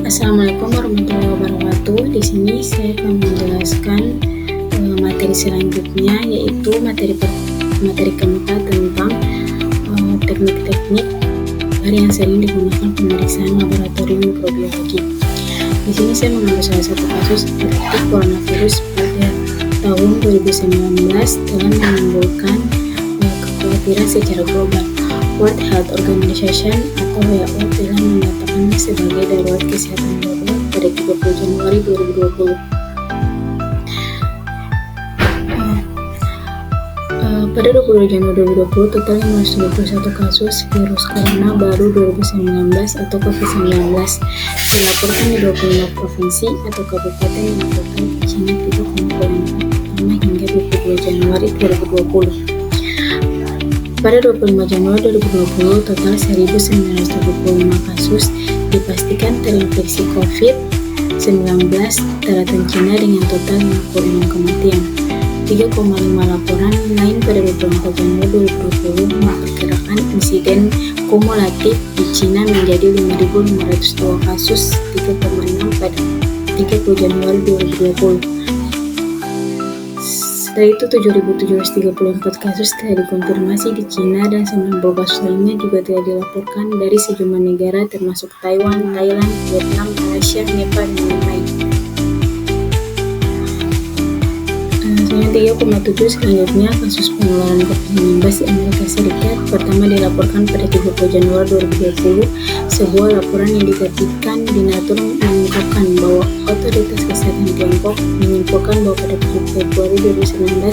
Assalamualaikum warahmatullahi wabarakatuh. Di sini saya akan menjelaskan materi selanjutnya, yaitu materi keempat tentang teknik-teknik yang sering digunakan pemeriksaan laboratorium mikrobiologi. Di sini saya mengambil salah satu kasus seperti coronavirus pada tahun 2019 telah menimbulkan kekhawatiran secara global. World Health Organization atau WHO telah menyatakannya sebagai darurat kesehatan global pada 30 Januari 2020. Pada 22 Januari 2020, total 521 kasus virus corona baru 2019 atau COVID-19 dilaporkan di 25 provinsi atau kabupaten yang total Cina 3,4 hingga 22 Januari 2020. Pada 25 Januari 2020, total 1.925 kasus dipastikan terinfeksi COVID-19 daratan Cina dengan total 56 kematian. 3,5 laporan lain pada 24 Januari 2020 memperkirakan insiden kumulatif di Cina menjadi 5.502 kasus, 3,6 pada 30 Januari 2020. Setelah itu 7.734 kasus telah dikonfirmasi di Cina dan 90 kasus lainnya juga telah dilaporkan dari sejumlah negara termasuk Taiwan, Thailand, Vietnam, Malaysia, Nepal, dan lain-lain. Selanjutnya 3,7 selanjutnya kasus penularan COVID-19 di Amerika Serikat pertama dilaporkan pada 30 Januari 2020. Sebuah laporan yang diterbitkan di Nature mengungkapkan bahwa otoritas kesehatan Tiongkok menyimpulkan bahwa pada 7 Februari 2019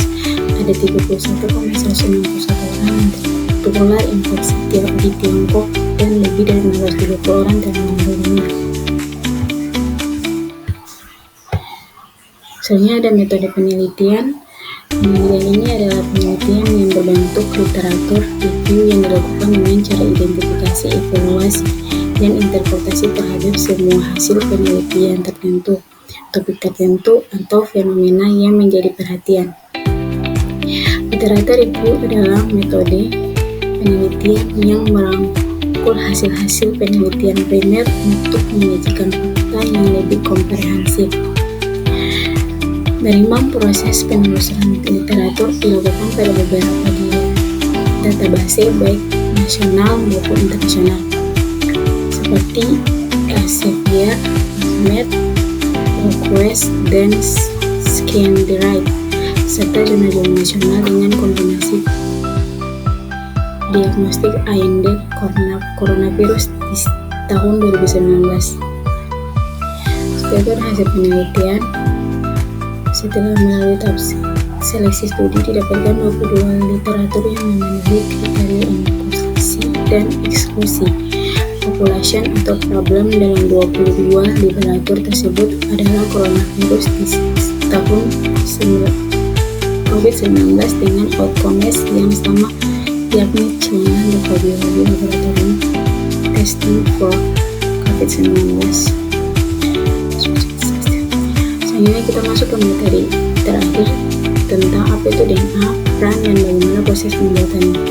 ada 31,161 orang yang tertular infeksi di Tiongkok dan lebih dari 630 orang telah meninggal dunia. Selanjutnya ada metode penelitian. Penelitian ini adalah penelitian yang berbentuk literatur review yang dilakukan dengan cara identifikasi, evaluasi, dan interpretasi terhadap semua hasil penelitian tertentu, topik tertentu, atau fenomena yang menjadi perhatian. Literatur review adalah metode penelitian yang merangkul hasil-hasil penelitian primer untuk menyajikan fakta yang lebih komprehensif. Dari proses penelusuran literatur dilakukan pada beberapa database baik nasional maupun internasional seperti Elsevier, PubMed, ProQuest, dan ScanDrive, serta jurnal-jurnal nasional dengan kombinasi diagnostik AND coronavirus di tahun 2019. Setelah itu hasil penelitian. Setelah melalui tahap seleksi studi, didapatkan 22 literatur yang memenuhi kriteria inklusi dan eksklusi population atau problem. Dalam 22 literatur tersebut adalah coronavirus di tahun COVID-19 dengan outcomes yang sama, yakni celana mikrobiologi laboratorium testing for COVID-19. Selanjutnya kita masuk ke materi terakhir tentang apa itu DNA, peran, dan bagaimana proses pembuatannya.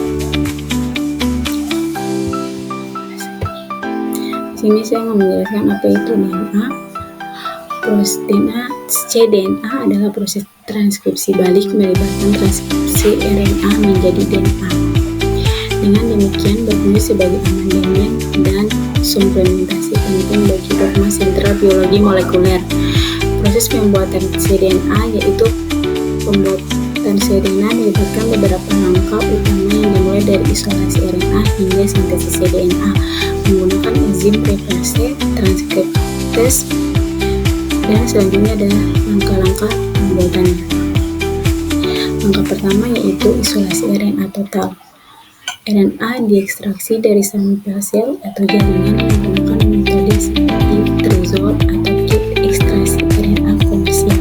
Di sini saya akan menjelaskan apa itu DNA. Proses cDNA adalah proses transkripsi balik melibatkan transkripsi RNA menjadi DNA. Dengan demikian berfungsi sebagai amandemen dan suplementasi penting bagi dogma sentral biologi molekuler. Proses pembuatan cDNA yaitu pembuatan cDNA melibatkan beberapa langkah utama yang dimulai dari isolasi RNA hingga sintesis cDNA menggunakan enzim reverse transkriptase, dan selanjutnya adalah langkah-langkah pembuatannya. Langkah pertama yaitu isolasi RNA total. RNA diekstraksi dari sampel sel atau jaringan menggunakan metode seperti Trizol atau kit ekstraksi RNA komersial.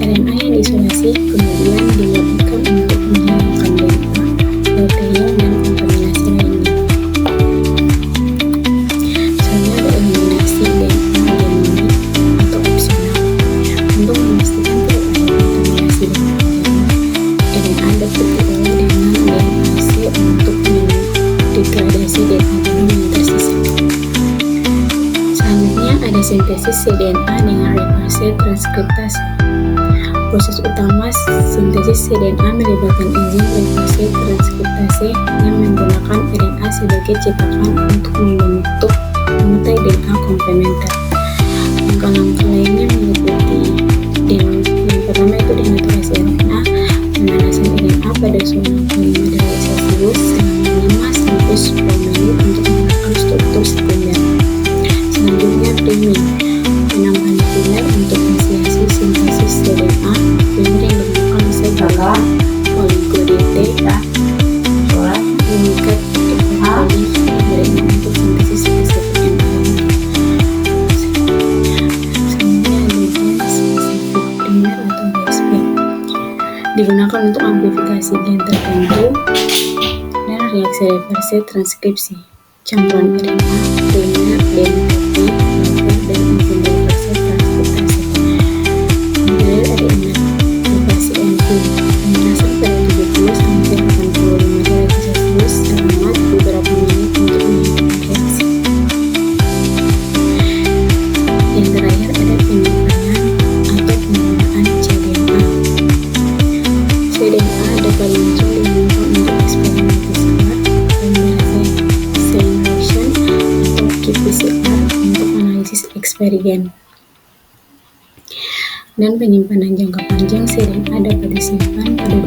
RNA yang diisolasi kemudian dilakukan untuk menghilangkan DNA, protein, dan kontaminasi lainnya. Selanjutnya ada eliminasi DNA genomik atau opsional. Untuk memastikan tidak ada kontaminasi DNA genom, RNA dapat diolah dengan DNA untuk mendegradasi DNA genom yang tersisa. ada sintesis cDNA dengan reverse transkriptase. Proses utama sintesis cDNA melibatkan enzim reverse transkriptase yang menggunakan RNA sebagai cetakan untuk membentuk rantai DNA komplementer. Langkah-langkah lainnya meliputi yang pertama itu denaturasi RNA, pemanasan RNA pada suhu 65 derajat Celcius selama 5 sampai 10 menit untuk mengeluarkan struktur sekunder. Selanjutnya priming, penambahan primer untuk inisiasi sintesis cDNA. Primer yang digunakan bisa juga oligo-DT, mengikat ekvali RNA untuk sintesis spesifik mRNA. Selanjutnya ada spesifik primer atau BSP, digunakan untuk amplifikasi gen tertentu dan reaksi reverse transkripsi. Campuran RNA, primer, DNTP, buffer, dan enzim reverse transkriptase. Kemudian ada inaktivasi NP, pemanasan pada 70 sampai 85 derajat Celcius selama beberapa menit untuk menghentikan reaksi. Yang terakhir ada penyimpanan atau penggunaan cDNA. cDNA dapat muncul digunakan untuk eksperimen PCR, PCR untuk analisis eksperimen. Dan penyimpanan jangka panjang cDNA dapat disimpan pada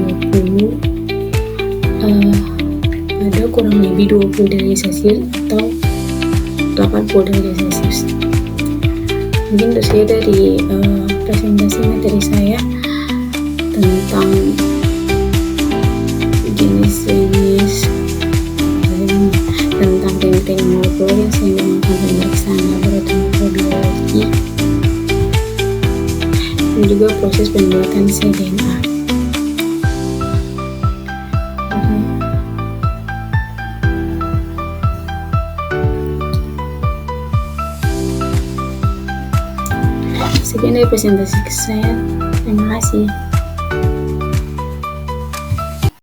kurang lebih 20 derajat Celcius atau 80 derajat Celcius. Mungkin itu saja dari presentasi materi saya tentang jenis-jenis tentang teknik molekul yang saya gunakan pemeriksaan laboratorium mikrobiologi dan juga proses pembuatan cDNA. Sekian dari presentasi saya. Terima kasih.